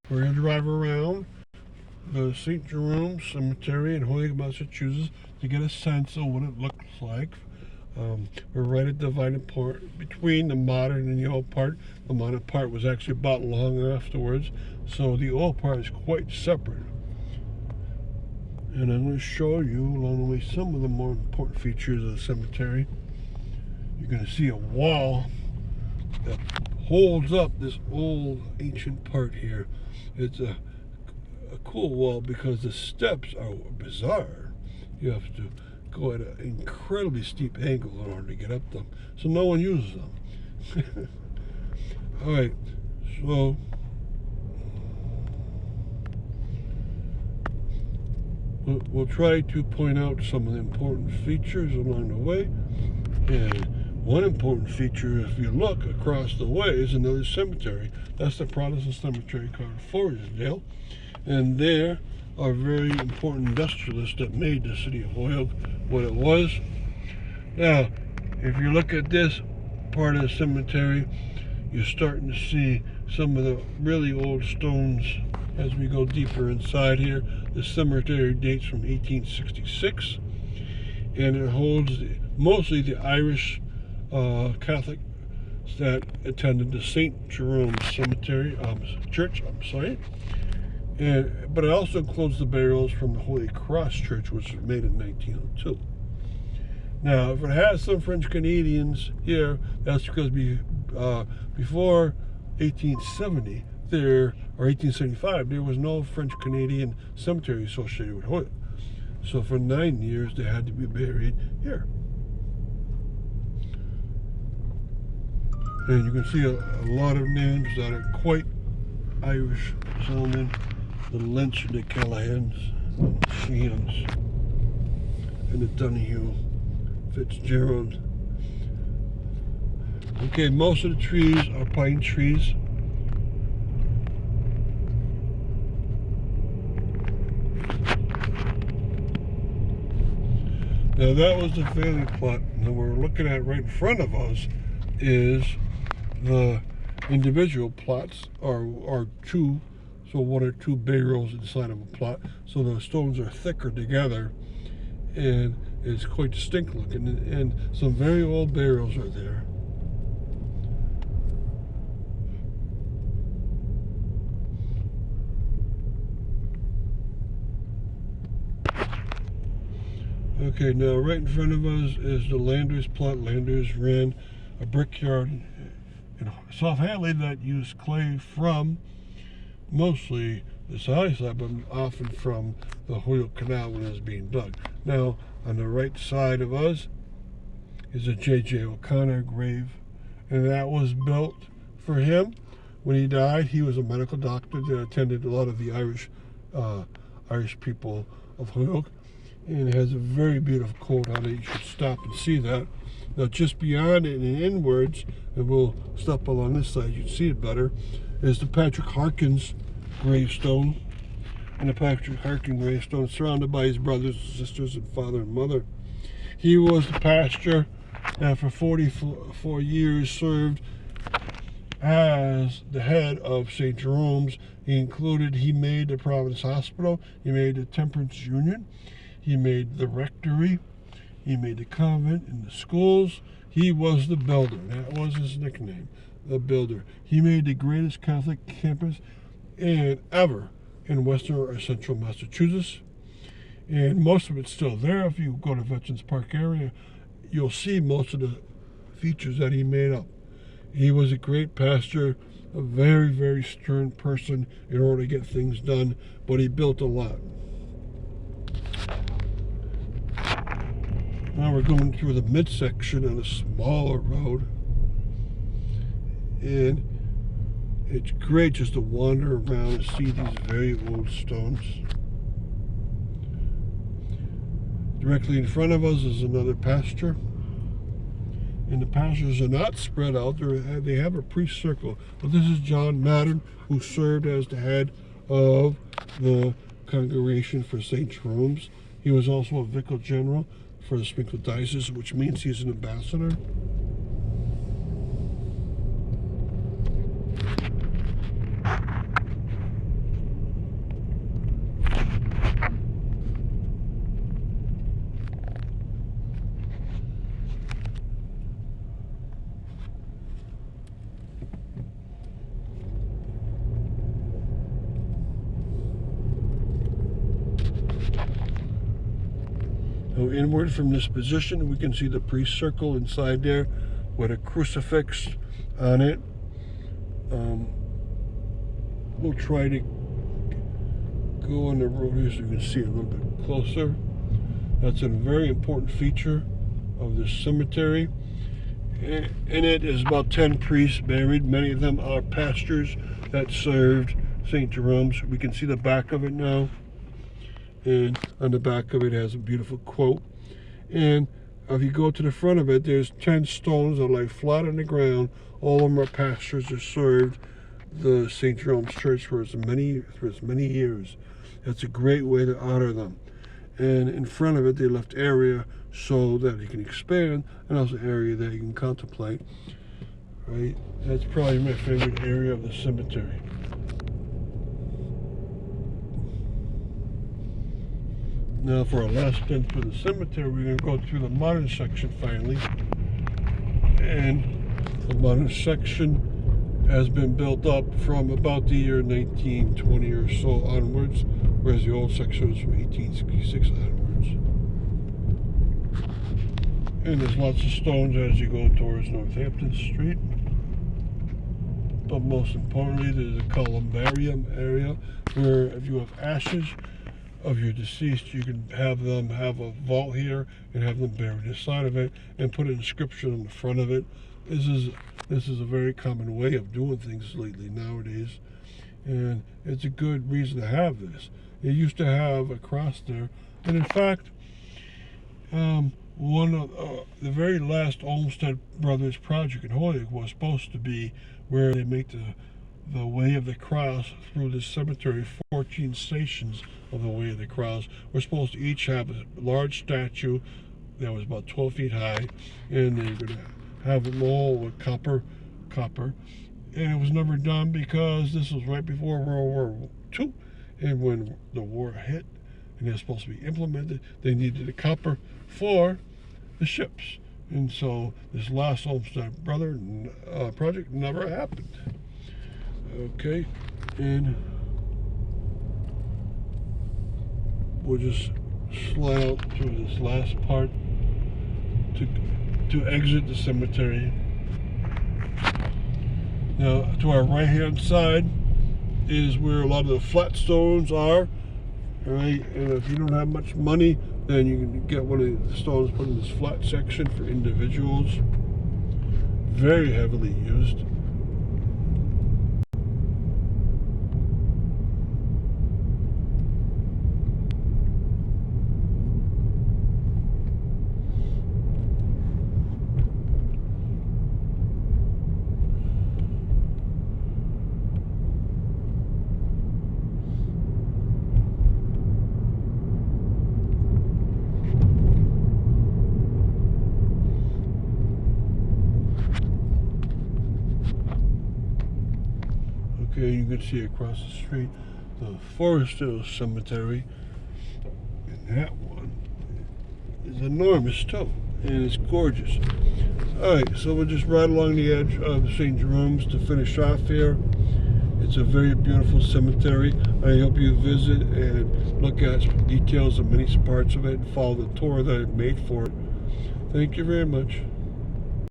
We're going to drive around the St. Jerome Cemetery in Holyoke, Massachusetts to get a sense of what it looks like. We're right at the divided part between the modern and the old part. The modern part was actually bought long afterwards, so the old part is quite separate. And I'm going to show you along the way some of the more important features of the cemetery. You're going to see a wall that holds up this old ancient part here. It's a cool wall because the steps are bizarre. You have to go at an incredibly steep angle in order to get up them, so no one uses them. All right, so we'll try to point out some of the important features along the way. And one important feature, if you look across the way, is another cemetery. That's the Protestant cemetery called Forestdale. And there are very important industrialists that made the city of Holyoke what it was. Now, if you look at this part of the cemetery, you're starting to see some of the really old stones as we go deeper inside here. The cemetery dates from 1866, and it holds mostly the Irish Catholics that attended the St. Jerome Cemetery Church. But it also includes the burials from the Holy Cross Church, which was made in 1902. Now, if it has some French Canadians here, that's because before 1870 or 1875, there was no French Canadian cemetery associated with Holyoke. So for 9 years, they had to be buried here. And you can see a lot of names that are quite Irish sounding. The Lynch and the Callahans, and the Sheehan's, and the Donahue, Fitzgerald. Okay, most of the trees are pine trees. Now that was the family plot. Now we're looking at right in front of us is the individual plots, or two. So one or two burials inside of a plot. So the stones are thicker together, and it's quite distinct looking. And some very old burials are there. Okay, now right in front of us is the Landers plot. Landers ran a brickyard in South Hadley that used clay from mostly the south side, but often from the Holyoke Canal when it was being dug. Now, on the right side of us is a J.J. O'Connor grave, and that was built for him. When he died, he was a medical doctor that attended a lot of the Irish people of Holyoke, and it has a very beautiful quote on it. You should stop and see that. Now, just beyond it and inwards, and we'll stop along this side, you can see it better, is the Patrick Harkins gravestone. And the Patrick Harkins gravestone is surrounded by his brothers and sisters and father and mother. He was the pastor that for 44 years served as the head of St. Jerome's. He made the Providence Hospital, he made the Temperance Union, he made the rectory, he made the convent and the schools. He was the builder. That was his nickname, the builder. He made the greatest Catholic campus ever in western or central Massachusetts. And most of it's still there. If you go to Veterans Park area, you'll see most of the features that he made up. He was a great pastor, a very, very stern person in order to get things done, but he built a lot. Now we're going through the midsection on a smaller road, and it's great just to wander around and see these very old stones. Directly in front of us is another pasture, and the pastures are not spread out. They have a priest circle, but this is John Madden, who served as the head of the congregation for St. Jerome's. He was also a vicar general for the Springfield Diocese, which means he's an ambassador. So inward from this position, we can see the priest circle inside there with a crucifix on it. We'll try to go on the road here so you can see it a little bit closer. That's a very important feature of this cemetery. In it is about 10 priests buried. Many of them are pastors that served St. Jerome's. We can see the back of it now. And on the back of it has a beautiful quote. And if you go to the front of it, there's 10 stones that lie flat on the ground. All of them are pastors that served the St. Jerome's Church for as many years. That's a great way to honor them. And in front of it, they left area so that you can expand, and also area that you can contemplate. Right? That's probably my favorite area of the cemetery. Now for our last stint for the cemetery, we're going to go through the modern section finally. And the modern section has been built up from about the year 1920 or so onwards, whereas the old section was from 1866 onwards. And there's lots of stones as you go towards Northampton Street. But most importantly, there's a columbarium area where if you have ashes of your deceased, you can have them have a vault here and have them buried inside of it and put an inscription on the front of it. This is a very common way of doing things lately nowadays, and it's a good reason to have this. They used to have a cross there, and in fact, one of the very last Olmsted Brothers project in Holyoke was supposed to be where they make the Way of the Cross through this cemetery. 14 stations of the Way of the Cross were supposed to each have a large statue that was about 12 feet high, and they're going to have them all with copper, and it was never done because this was right before World War II, and when the war hit and they're supposed to be implemented, they needed the copper for the ships, and so this last Olmsted Brother project never happened. Okay, and we'll just slide out through this last part to exit the cemetery. Now, to our right-hand side is where a lot of the flat stones are. Right, and if you don't have much money, then you can get one of the stones put in this flat section for individuals. Very heavily used. Okay, you can see across the street the Forest Hill Cemetery, and that one is enormous too, and it's gorgeous. Alright, so we'll just ride along the edge of St. Jerome's to finish off here. It's a very beautiful cemetery. I hope you visit and look at details of many parts of it and follow the tour that I made for it. Thank you very much.